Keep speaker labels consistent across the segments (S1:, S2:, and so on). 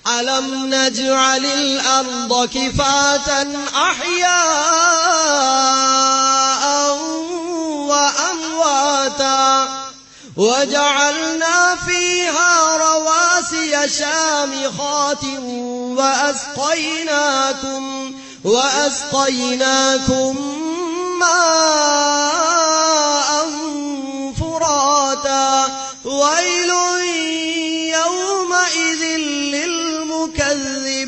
S1: അലം നജ്അലിൽ Arda കിഫാതൻ അഹ്യാഅൻ വഅംവാതാ وجعلنا فيها رواسي شامخات وأسقيناكم ماء فراتا ويل يومئذ للمكذبين.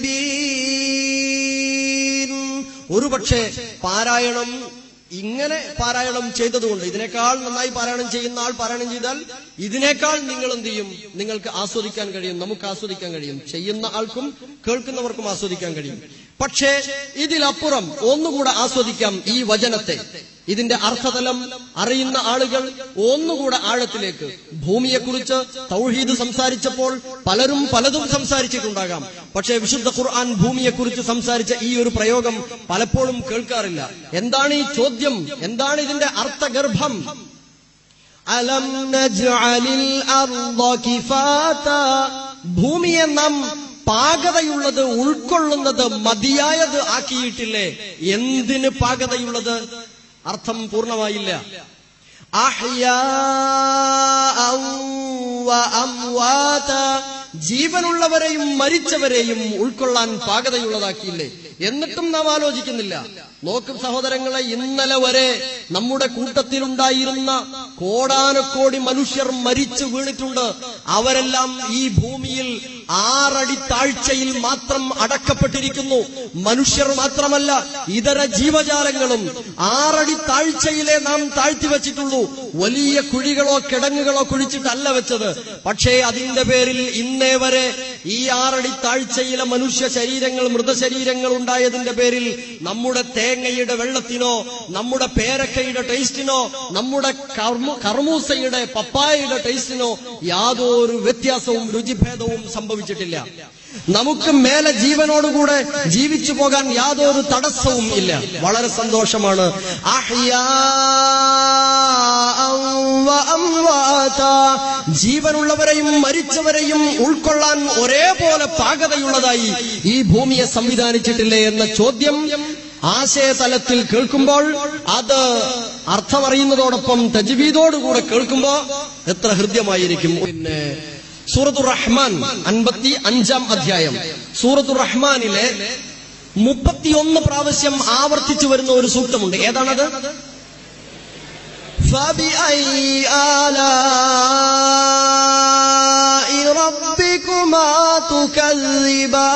S1: ഒരുപക്ഷേ പാരായണം ഇങ്ങനെ പാരായണം ചെയ്തതുകൊണ്ട്, ഇതിനേക്കാൾ നന്നായി പാരായണം ചെയ്യുന്ന ആൾ പാരായണം ചെയ്താൽ ഇതിനേക്കാൾ നിങ്ങൾ എന്ത് ചെയ്യും, നിങ്ങൾക്ക് ആസ്വദിക്കാൻ കഴിയും, നമുക്ക് ആസ്വദിക്കാൻ കഴിയും, ചെയ്യുന്ന ആൾക്കും കേൾക്കുന്നവർക്കും ആസ്വദിക്കാൻ കഴിയും. പക്ഷേ ഇതിലപ്പുറം ഒന്നുകൂടെ ആസ്വദിക്കാം ഈ വചനത്തെ. ഇതിന്റെ അർത്ഥതലം അറിയുന്ന ആളുകൾ ഒന്നുകൂടെ ആഴത്തിലേക്ക്, ഭൂമിയെക്കുറിച്ച് തൗഹീദ് സംസാരിച്ചപ്പോൾ പലരും പലതും സംസാരിച്ചിട്ടുണ്ടാകാം. പക്ഷേ വിശുദ്ധ ഖുർആൻ ഭൂമിയെക്കുറിച്ച് സംസാരിച്ച ഈ ഒരു പ്രയോഗം പലപ്പോഴും കേൾക്കാറില്ല. എന്താണ് ഈ ചോദ്യം, എന്താണ് ഇതിന്റെ അർത്ഥഗർഭം? അലം നജ്അലിൽ അർദ കിഫാതാ, ഭൂമിയെ നാം പാകതയുള്ളത്, ഉൾക്കൊള്ളുന്നത്, മതിയായത് ആക്കിയിട്ടില്ലേ? എന്തിന് പാകതയുള്ളത്? അർത്ഥം പൂർണ്ണമായില്ല. അഹ്യാഅൻ വഅംവാതാ, ജീവനുള്ളവരെയും മരിച്ചവരെയും ഉൾക്കൊള്ളാൻ പാകതയുള്ളതാക്കിയില്ലേ? എന്നിട്ടും നാം ആലോചിക്കുന്നില്ല. നോക്കും സഹോദരങ്ങളെ, ഇന്നലെ വരെ നമ്മുടെ കൂട്ടത്തിലുണ്ടായിരുന്ന കോടാനക്കോടി മനുഷ്യർ മരിച്ചു വീണിട്ടുണ്ട്. അവരെല്ലാം ഈ ഭൂമിയിൽ 6 അടി താഴ്ചയിൽ മാത്രം അടക്കപ്പെട്ടിരിക്കുന്നു. മനുഷ്യർ മാത്രമല്ല, ഇതര ജീവജാലങ്ങളും 6 അടി താഴ്ചയിലെ നാം താഴ്ത്തിവെച്ചിട്ടുള്ളൂ. വലിയ കുഴികളോ കിടങ്ങുകളോ കുഴിച്ചിട്ടല്ല വെച്ചത്. പക്ഷേ അതിന്റെ പേരിൽ ഇന്നേ വരെ ഈ 6 അടി താഴ്ചയിലെ മനുഷ്യ ശരീരങ്ങൾ, മൃതശരീരങ്ങൾ ഉണ്ടായതിന്റെ പേരിൽ നമ്മുടെ തേങ്ങയുടെ വെള്ളത്തിനോ, നമ്മുടെ പേരക്കയുടെ ടേസ്റ്റിനോ, നമ്മുടെ കർമൂസയുടെ പപ്പായയുടെ ടേസ്റ്റിനോ യാതൊരു വ്യത്യാസവും രുചിഭേദവും സംഭവിച്ചിട്ടില്ല. നമുക്ക് മേലെ ജീവനോടുകൂടെ ജീവിച്ചു പോകാൻ യാതൊരു തടസ്സവും ഇല്ല. വളരെ സന്തോഷമാണ്. ജീവനുള്ളവരെയും മരിച്ചവരെയും ഉൾക്കൊള്ളാൻ ഒരേപോലെ പാകതയുള്ളതായി ഈ ഭൂമിയെ സംവിധാനിച്ചിട്ടില്ലേ എന്ന ചോദ്യം ആശയതലത്തിൽ കേൾക്കുമ്പോൾ, അത് അർത്ഥമറിയുന്നതോടൊപ്പം തജ്വീദോടുകൂടെ കേൾക്കുമ്പോ എത്ര ഹൃദ്യമായിരിക്കും. പിന്നെ സൂറത്തുർ റഹ്മാൻ 55-ാം അധ്യായം, സൂറത്തുർ റഹ്മാനിലെ 31 പ്രാവശ്യം ആവർത്തിച്ചു വരുന്ന ഒരു സൂക്തമുണ്ട്. ഏതാണത്? فَبِأَيِّ آلَاءِ رَبِّكُمَا تُكَذِّبَانِ.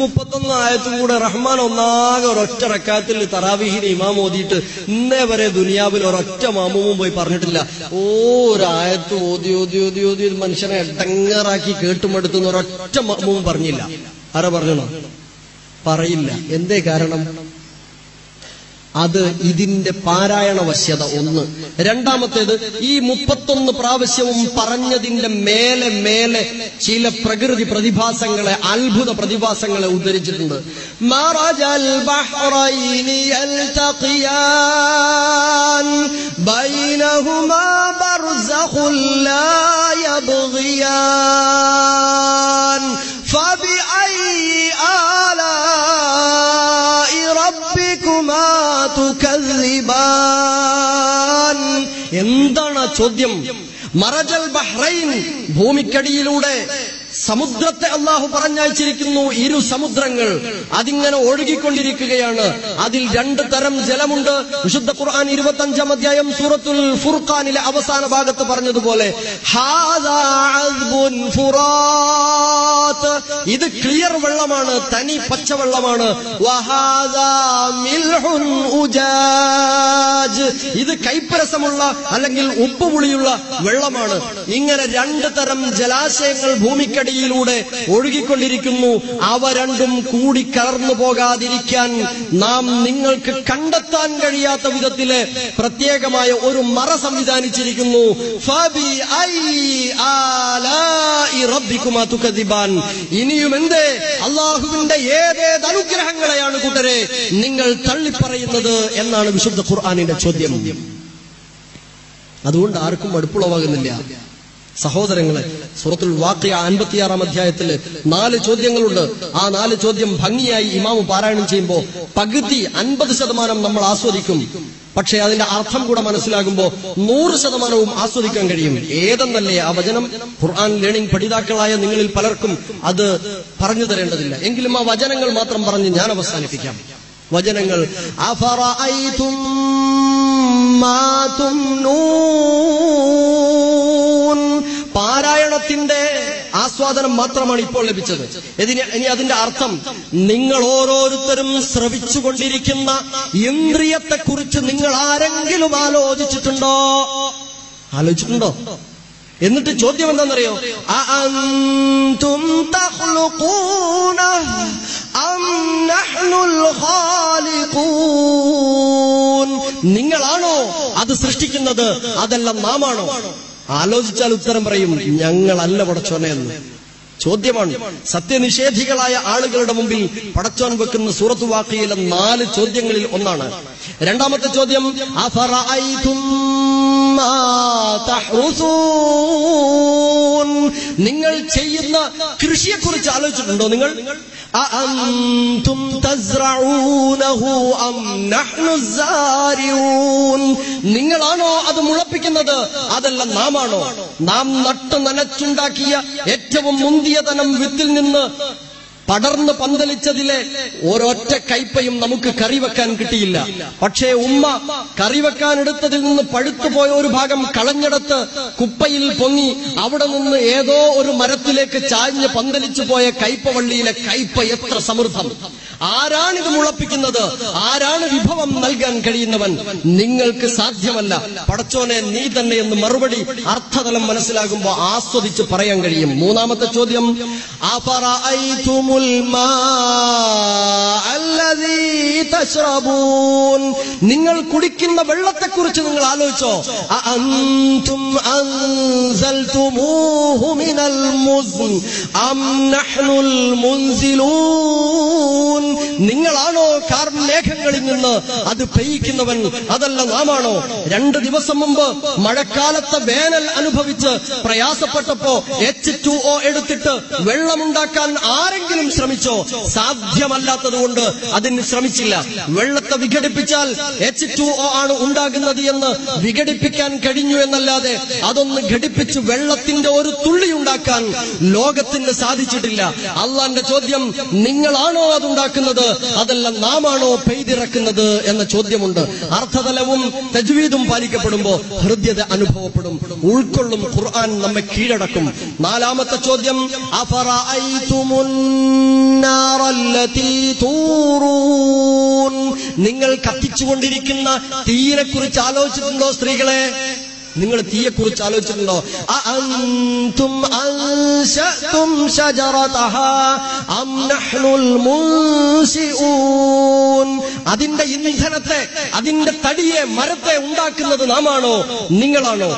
S1: 31 ആയത്തും കൂടെ റഹ്മാൻ ഒന്നാകെ ഒരൊറ്റ റക്അത്തിൽ തറാവീഹിന് ഇമാം ഓതിയിട്ട് ഇന്നേ വരെ ദുനിയാവിൽ ഒരൊറ്റ മാമൂമും പോയി പറഞ്ഞിട്ടില്ല. ഒരായത്ത് ഓതി ഓതി ഓതി ഓതി മനുഷ്യനെ എടങ്ങേറാക്കി കേട്ടുമെടുത്തുന്ന ഒരൊറ്റ മാമൂമും പറഞ്ഞില്ല. ആരാ പറഞ്ഞോ? പറയില്ല. എന്തേ കാരണം? അത് ഇതിന്റെ പാരായണ വശ്യത ഒന്ന്. രണ്ടാമത്തേത്, ഈ 31 പ്രാവശ്യവും പറഞ്ഞതിന്റെ മേലെ മേലെ ചില പ്രകൃതി പ്രതിഭാസങ്ങളെ, അത്ഭുത പ്രതിഭാസങ്ങളെ ഉദ്ധരിച്ചിട്ടുണ്ട്. മറജൽ ബഹ്റൈനി യൽതഖിയാൻ ബൈനഹുമാ ബർസഖുൻ ലാ യബ്ഗിയാൻ ഫബിഅയ്യി ആലാഇ റബ്ബികുമാ തുകദ്ദിബാൻ. എന്താണ് ആ ചോദ്യം? മറജൽ ബഹ്റൈൻ, ഭൂമിക്കടിയിലൂടെ സമുദ്രത്തെ അള്ളാഹു പറഞ്ഞയച്ചിരിക്കുന്നു. 2 സമുദ്രങ്ങൾ അതിങ്ങനെ ഒഴുകിക്കൊണ്ടിരിക്കുകയാണ്. അതിൽ 2 തരം ജലമുണ്ട്. വിശുദ്ധ ഖുർആൻ 25-ാം അധ്യായം സൂറത്തുൽ ഫുർഖാനിലെ അവസാന ഭാഗത്ത് പറഞ്ഞതുപോലെ, ഹാദാ അദ്ബുൻ ഫുറാത്ത്, ഇത് ക്ലിയർ വെള്ളമാണ്, തനി പച്ചവെള്ളമാണ്. വഹാദാ മിൽഹുൻ ഉജാജ്, ഇത് കൈപ്പരസമുള്ള അല്ലെങ്കിൽ ഉപ്പുപുളിയുള്ള വെള്ളമാണ്. ഇങ്ങനെ 2 തരം ജലാശയങ്ങൾ ഭൂമിക്കടിയിലൂടെ ഒഴുകിക്കൊണ്ടിരിക്കുന്നു. അവ രണ്ടും കൂടി കലർന്നു പോകാതിരിക്കാൻ നാം നിങ്ങൾക്ക് കണ്ടെത്താൻ കഴിയാത്ത വിധത്തില് പ്രത്യേകമായ ഒരു മറ സംവിധാനിച്ചിരിക്കുന്നു. ഇനിയും എന്തേ, അള്ളാഹുവിന്റെ ഏതേത് അനുഗ്രഹങ്ങളെയാണ് കൂട്ടരെ നിങ്ങൾ തള്ളിപ്പറയുന്നത് എന്നാണ് വിശുദ്ധ ഖുർആനിന്റെ ചോദ്യം. അതുകൊണ്ട് ആർക്കും മടുപ്പുളവാകുന്നില്ല. സഹോദരങ്ങളെ, സൂറത്തുൽ വാഖിഅ 56-ാം അധ്യായത്തിൽ 4 ചോദ്യങ്ങളുണ്ട്. ആ 4 ചോദ്യം ഭംഗിയായി ഇമാമു പാരായണം ചെയ്യുമ്പോൾ പകുതി 50% നമ്മൾ ആസ്വദിക്കും. പക്ഷേ അതിന്റെ അർത്ഥം കൂടെ മനസ്സിലാകുമ്പോൾ 100% ആസ്വദിക്കാൻ കഴിയും. ഏതെന്നല്ലേ ആ വചനം? ഖുർആൻ ലേണിംഗ് പഠിതാക്കളായ നിങ്ങളിൽ പലർക്കും അത് പറഞ്ഞു തരേണ്ടതില്ല. എങ്കിലും ആ വചനങ്ങൾ മാത്രം പറഞ്ഞ് ഞാൻ അവസാനിപ്പിക്കാം. വചനങ്ങൾ: അഫറഅയ്തും മാ തുംനൂൻ. പാരായണത്തിന്റെ ആസ്വാദനം മാത്രമാണ് ഇപ്പോൾ ലഭിച്ചത്. ഇനി അതിന്റെ അർത്ഥം, നിങ്ങൾ ഓരോരുത്തരും ശ്രവിച്ചുകൊണ്ടിരിക്കുന്ന ഇന്ദ്രിയത്തെക്കുറിച്ച് നിങ്ങൾ ആരെങ്കിലും ആലോചിച്ചിട്ടുണ്ടോ? എന്നിട്ട് ചോദ്യം എന്താണെന്നറിയോ? അഅൻതും തഖ്ലുഖൂനഹു അം നഹ്നുൽ ഖാലിഖൂൻ. നിങ്ങളാണോ അത് സൃഷ്ടിക്കുന്നത്, അതല്ല നാമാണോ? ആലോചിച്ചാൽ ഉത്തരം പറയും, ഞങ്ങളല്ല പടച്ചോനെ എന്ന്. ചോദ്യമാണ്. സത്യനിഷേധികളായ ആളുകളുടെ മുമ്പിൽ പടച്ചോൻ വെക്കുന്ന സൂറത്ത് വാഖിയയിലെ 4 ചോദ്യങ്ങളിൽ ഒന്നാണ്. രണ്ടാമത്തെ ചോദ്യം: അഫറഅയ്തും മാ തഹ്റുസൂൻ. നിങ്ങൾ ചെയ്യുന്ന കൃഷിയെക്കുറിച്ച് ആലോചിച്ചിട്ടുണ്ടോ? നിങ്ങൾ അഅൻതും തസ്റഊനഹു അം നഹ്നു സാരിഊൻ. നിങ്ങളാണോ അത് മുളപ്പിക്കുന്നത്, അതല്ല നാമാണോ? നാം നട്ടു നനച്ചുണ്ടാക്കിയ ഏറ്റവും മുന്തിയ തനം വിത്തിൽ നിന്ന് പടർന്ന് പന്തലിച്ചതിലെ ഒരൊറ്റ കയ്പയും നമുക്ക് കറിവെക്കാൻ കിട്ടിയില്ല. പക്ഷേ ഉമ്മ കറിവെക്കാനെടുത്തതിൽ നിന്ന് പഴുത്തുപോയ ഒരു ഭാഗം കളഞ്ഞെടുത്ത് കുപ്പയിൽ പൊങ്ങി അവിടെ നിന്ന് ഏതോ ഒരു മരത്തിലേക്ക് ചാഞ്ഞ് പന്തലിച്ചു പോയ കയ്പവള്ളിയിലെ കയ്പ എത്ര സമൃദ്ധം! ആരാണിത് മുളപ്പിക്കുന്നത്? ആരാണ് വിഭവം നൽകാൻ കഴിയുന്നവൻ? നിങ്ങൾക്ക് സാധ്യമല്ല, പടച്ചോനെ നീ തന്നെ എന്ന് മറുപടി അർത്ഥതലം മനസ്സിലാകുമ്പോൾ ആസ്വദിച്ച് പറയാൻ കഴിയും. മൂന്നാമത്തെ ചോദ്യം: അഫറഅയ്തുമുൽ മാഅ അല്ലദീ തശ്റബൂൻ. നിങ്ങൾ കുടിക്കുന്ന വെള്ളത്തെക്കുറിച്ച് നിങ്ങൾ ആലോചിച്ചോ? അഅൻതും അൻസൽതുമൂഹു മിനൽ മുസ്ൻ അം നഹ്നുൽ മുൻസിലൂൻ. നിങ്ങളാണോ കാർമേഘങ്ങളിൽ നിന്ന് അത് പെയ്യിക്കുന്നവൻ, അതല്ല നാമാണോ? 2 ദിവസം മുമ്പ് മഴക്കാലത്തെ വേനൽ അനുഭവിച്ച് പ്രയാസപ്പെട്ടപ്പോ H2O എടുത്തിട്ട് വെള്ളമുണ്ടാക്കാൻ ആരെങ്കിലും ശ്രമിച്ചോ? സാധ്യമല്ലാത്തതുകൊണ്ട് അതിന് ശ്രമിച്ചില്ല. വെള്ളത്തെ വിഘടിപ്പിച്ചാൽ H2O ആണ് ഉണ്ടാകുന്നത് എന്ന് വിഘടിപ്പിക്കാൻ കഴിഞ്ഞു എന്നല്ലാതെ അതൊന്ന് ഘടിപ്പിച്ച് വെള്ളത്തിന്റെ ഒരു തുള്ളി ഉണ്ടാക്കാൻ ലോകത്തിന് സാധിച്ചിട്ടില്ല. അള്ളാന്റെ ചോദ്യം: നിങ്ങളാണോ അതുണ്ടാക്കുന്നത്, അതല്ല നാമാണോ പെയ്തിറക്കുന്നത് എന്ന ചോദ്യമുണ്ട്. അർത്ഥതലവും തജ്വീദും പാലിക്കപ്പെടുമ്പോ ഹൃദ്യത അനുഭവപ്പെടും, ഉൾക്കൊള്ളും. ഖുർആൻ നമ്മെ കീഴടക്കും. നാലാമത്തെ ചോദ്യം: അഫറഅയ്തുമുൻ നാറല്ലതീ തൂറൂൻ. നിങ്ങൾ കത്തിച്ചുകൊണ്ടിരിക്കുന്ന തീയെക്കുറിച്ച് ആലോചിച്ചിട്ടുണ്ടോ സ്ത്രീകളെ? നിങ്ങൾ തീയെക്കുറിച്ച് ആലോചിച്ചിട്ടുണ്ടോ? അഅൻതും അൻശഅതും ശജറതഹാ അം നഹ്നുൽ മുൻസിഊൻ. അതിന്റെ ഇന്ധനത്തെ, അതിന്റെ തടിയെ, മരത്തെ ഉണ്ടാക്കുന്നത് നാമാണോ, നിങ്ങളാണോ?